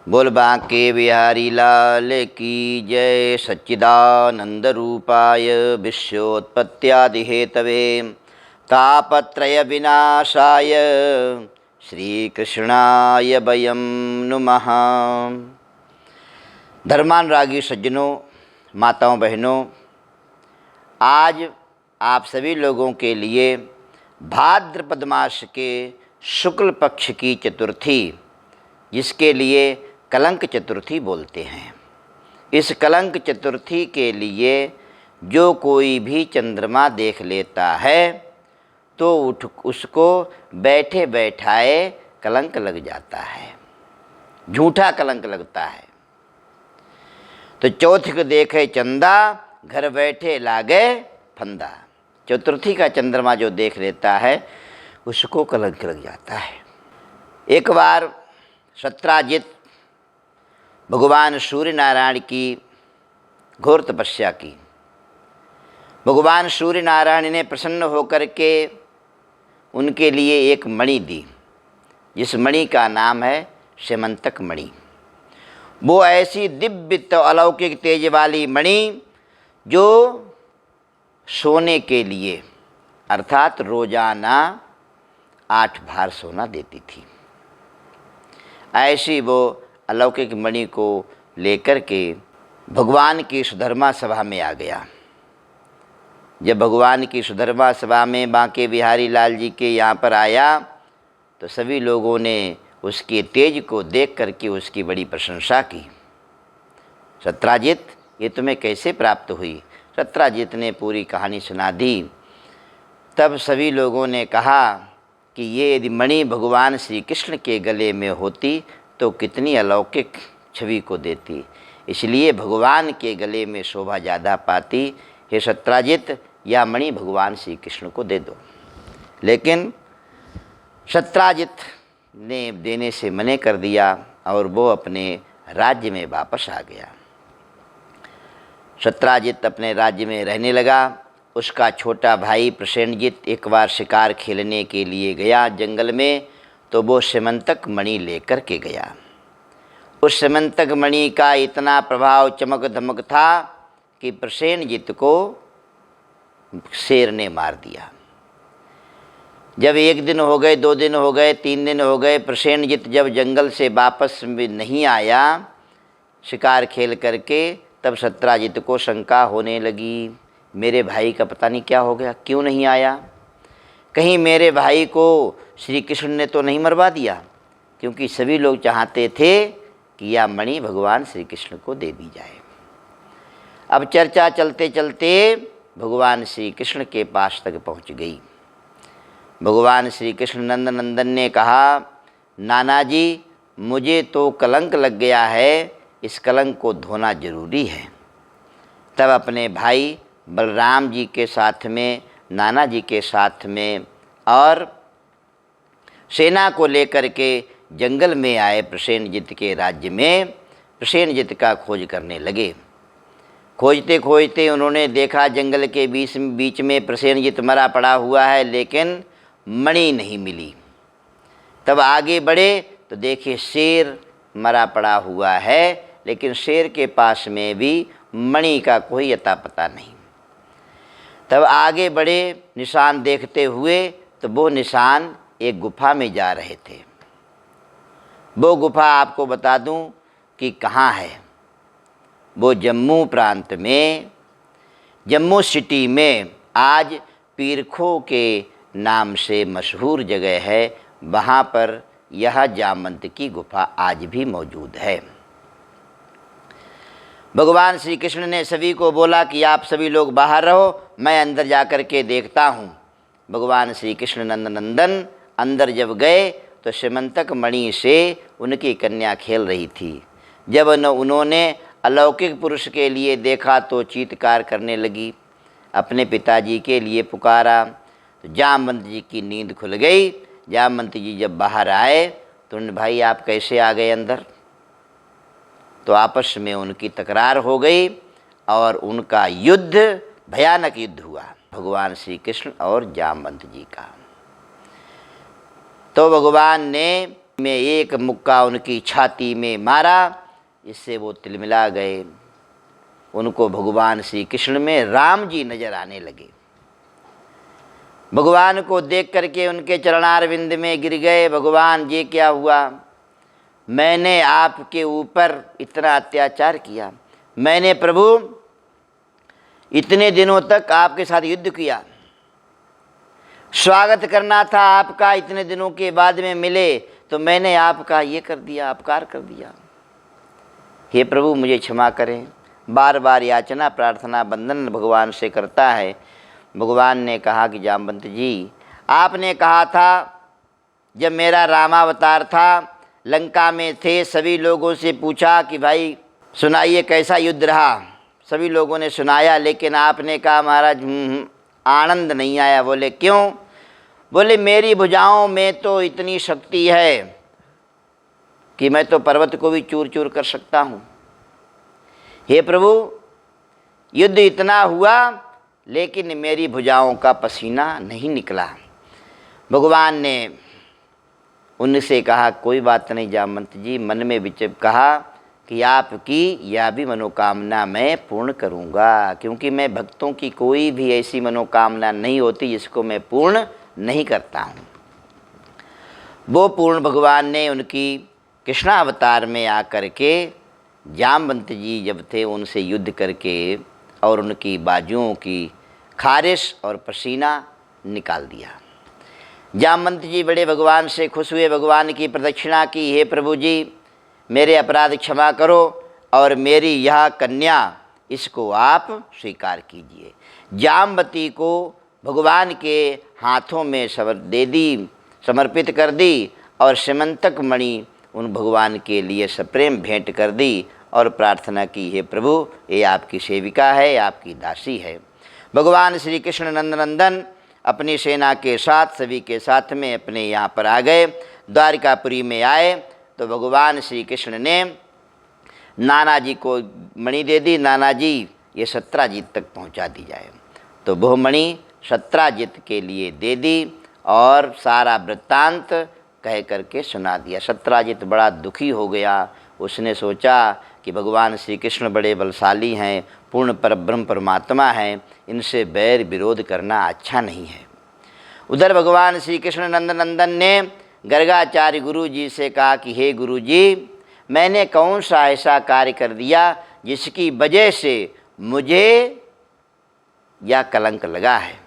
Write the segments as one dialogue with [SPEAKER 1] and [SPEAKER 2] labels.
[SPEAKER 1] बोल बांके बिहारी लाल की जय। सच्चिदानंद रूपाय विश्वोत्पत्त्यादि हेतवे तापत्रय विनाशाय श्रीकृष्णाय वयं नुमः। धर्मानुरागी सज्जनों, माताओं, बहनों, आज आप सभी लोगों के लिए भाद्रपद मास के शुक्ल पक्ष की चतुर्थी, जिसके लिए कलंक चतुर्थी बोलते हैं, इस कलंक चतुर्थी के लिए जो कोई भी चंद्रमा देख लेता है तो उसको बैठे बैठाए कलंक लग जाता है, झूठा कलंक लगता है। तो चौथ को देखे चंदा, घर बैठे लागे फंदा। चतुर्थी का चंद्रमा जो देख लेता है उसको कलंक लग जाता है। एक बार सत्राजित भगवान सूर्य नारायण की घोर तपस्या की। भगवान सूर्य नारायण ने प्रसन्न होकर के उनके लिए एक मणि दी, जिस मणि का नाम है स्यमंतक मणि। वो ऐसी दिव्य तो अलौकिक तेज वाली मणि जो सोने के लिए अर्थात रोजाना 8 भार सोना देती थी। ऐसी वो अलौकिक मणि को लेकर के भगवान की सुधर्मा सभा में आ गया। जब भगवान की सुधर्मा सभा में बांके बिहारी लाल जी के यहाँ पर आया तो सभी लोगों ने उसके तेज को देख करके उसकी बड़ी प्रशंसा की। सत्राजित, ये तुम्हें कैसे प्राप्त हुई? सत्राजित ने पूरी कहानी सुना दी। तब सभी लोगों ने कहा कि ये यदि मणि भगवान श्री कृष्ण के गले में होती तो कितनी अलौकिक छवि को देती, इसलिए भगवान के गले में शोभा ज़्यादा पाती। हे सत्राजित, यह मणि भगवान श्री कृष्ण को दे दो। लेकिन सत्राजित ने देने से मने कर दिया और वो अपने राज्य में वापस आ गया। सत्राजित अपने राज्य में रहने लगा। उसका छोटा भाई प्रसेनजित एक बार शिकार खेलने के लिए गया जंगल में, तो वो स्यमंतक मणि लेकर के गया। उस स्यमंतक मणि का इतना प्रभाव, चमक धमक था कि प्रसेनजित को शेर ने मार दिया। जब 1 दिन हो गए, 2 दिन हो गए, 3 दिन हो गए, प्रसेनजित जब जंगल से वापस नहीं आया शिकार खेल करके, तब सत्राजित को शंका होने लगी, मेरे भाई का पता नहीं क्या हो गया, क्यों नहीं आया? कहीं मेरे भाई को श्री कृष्ण ने तो नहीं मरवा दिया? क्योंकि सभी लोग चाहते थे कि यह मणि भगवान श्री कृष्ण को दे दी जाए। अब चर्चा चलते चलते भगवान श्री कृष्ण के पास तक पहुंच गई। भगवान श्री कृष्ण नंदन ने कहा, नाना जी, मुझे तो कलंक लग गया है, इस कलंक को धोना जरूरी है। तब अपने भाई बलराम जी के साथ में, नाना जी के साथ में और सेना को लेकर के जंगल में आए प्रसेनजित के राज्य में। प्रसेनजित का खोज करने लगे। खोजते खोजते उन्होंने देखा जंगल के बीच में प्रसेनजित मरा पड़ा हुआ है, लेकिन मणि नहीं मिली। तब आगे बढ़े तो देखे शेर मरा पड़ा हुआ है, लेकिन शेर के पास में भी मणि का कोई अता पता नहीं। तब आगे बढ़े निशान देखते हुए, तो वो निशान एक गुफा में जा रहे थे। वो गुफा आपको बता दूं कि कहाँ है। वो जम्मू प्रांत में, जम्मू सिटी में आज पीरखो के नाम से मशहूर जगह है, वहाँ पर यह जामवंत की गुफा आज भी मौजूद है। भगवान श्री कृष्ण ने सभी को बोला कि आप सभी लोग बाहर रहो, मैं अंदर जा कर के देखता हूँ। भगवान श्री कृष्ण नंदन अंदर जब गए तो स्यमंतक मणि से उनकी कन्या खेल रही थी। जब उन्होंने अलौकिक पुरुष के लिए देखा तो चीत्कार करने लगी, अपने पिताजी के लिए पुकारा। तो जामवंत जी की नींद खुल गई। जामवंत जी जब बाहर आए तो उन्होंने, भाई आप कैसे आ गए अंदर? तो आपस में उनकी तकरार हो गई और उनका युद्ध, भयानक युद्ध हुआ भगवान श्री कृष्ण और जामवंत जी का। तो भगवान ने में एक मुक्का उनकी छाती में मारा, इससे वो तिलमिला गए। उनको भगवान श्री कृष्ण में राम जी नजर आने लगे। भगवान को देख करके उनके चरणारविंद में गिर गए। भगवान ये क्या हुआ, मैंने आपके ऊपर इतना अत्याचार किया, मैंने प्रभु इतने दिनों तक आपके साथ युद्ध किया, स्वागत करना था आपका, इतने दिनों के बाद में मिले तो मैंने आपका ये कर दिया, अपकार कर दिया। हे प्रभु मुझे क्षमा करें। बार बार याचना प्रार्थना बंदन भगवान से करता है। भगवान ने कहा कि जामवंत जी, आपने कहा था जब मेरा रामावतार था, लंका में थे, सभी लोगों से पूछा कि भाई सुनाइए कैसा युद्ध रहा। सभी लोगों ने सुनाया, लेकिन आपने कहा महाराज आनंद नहीं आया। बोले क्यों? बोले मेरी भुजाओं में तो इतनी शक्ति है कि मैं तो पर्वत को भी चूर चूर कर सकता हूँ। हे प्रभु युद्ध इतना हुआ लेकिन मेरी भुजाओं का पसीना नहीं निकला। भगवान ने उनसे कहा कोई बात नहीं जामवंत जी, मन में विचप कहा कि आपकी यह भी मनोकामना मैं पूर्ण करूँगा, क्योंकि मैं भक्तों की कोई भी ऐसी मनोकामना नहीं होती जिसको मैं पूर्ण नहीं करता हूँ। वो पूर्ण भगवान ने उनकी कृष्णावतार में आकर के जामवंत जी जब थे उनसे युद्ध करके और उनकी बाजुओं की खारिश और पसीना निकाल दिया। जामवंत जी बड़े भगवान से खुश हुए, भगवान की प्रदक्षिणा की, हे प्रभु जी मेरे अपराध क्षमा करो और मेरी यह कन्या इसको आप स्वीकार कीजिए। जामवती को भगवान के हाथों में समर्पित कर दी और सिमंतक मणि उन भगवान के लिए सप्रेम भेंट कर दी और प्रार्थना की, हे प्रभु ये आपकी सेविका है, आपकी दासी है। भगवान श्री कृष्ण नंदन अपनी सेना के साथ सभी के साथ में अपने यहाँ पर आ गए। द्वारिकापुरी में आए तो भगवान श्री कृष्ण ने नाना जी को मणि दे दी, नाना जी ये सत्राजित तक पहुँचा दी जाए। तो वह मणि सत्राजित के लिए दे दी और सारा वृत्तांत कह करके सुना दिया। सत्राजित बड़ा दुखी हो गया। उसने सोचा कि भगवान श्री कृष्ण बड़े बलशाली हैं, पूर्ण परब्रह्म परमात्मा हैं, इनसे बैर विरोध करना अच्छा नहीं है। उधर भगवान श्री कृष्ण नंदन ने गर्गाचार्य गुरु जी से कहा कि हे गुरु जी मैंने कौन सा ऐसा कार्य कर दिया जिसकी वजह से मुझे यह कलंक लगा है।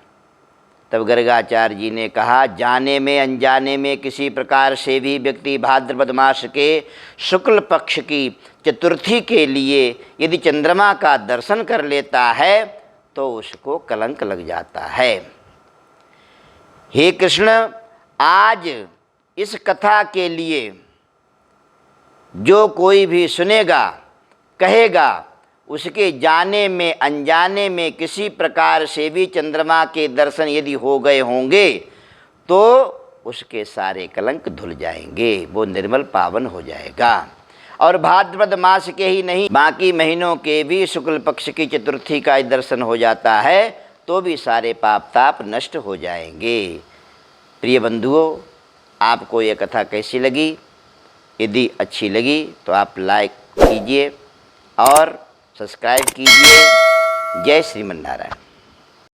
[SPEAKER 1] तब गर्गाचार्य जी ने कहा जाने में अनजाने में किसी प्रकार से भी व्यक्ति भाद्रपद मास के शुक्ल पक्ष की चतुर्थी के लिए यदि चंद्रमा का दर्शन कर लेता है तो उसको कलंक लग जाता है। हे कृष्ण आज इस कथा के लिए जो कोई भी सुनेगा कहेगा उसके जाने में अनजाने में किसी प्रकार से भी चंद्रमा के दर्शन यदि हो गए होंगे तो उसके सारे कलंक धुल जाएंगे, वो निर्मल पावन हो जाएगा। और भाद्रपद मास के ही नहीं बाकी महीनों के भी शुक्ल पक्ष की चतुर्थी का दर्शन हो जाता है तो भी सारे पाप ताप नष्ट हो जाएंगे। प्रिय बंधुओं आपको ये कथा कैसी लगी? यदि अच्छी लगी तो आप लाइक कीजिए और सब्सक्राइब कीजिए। जय श्रीमन नारायण।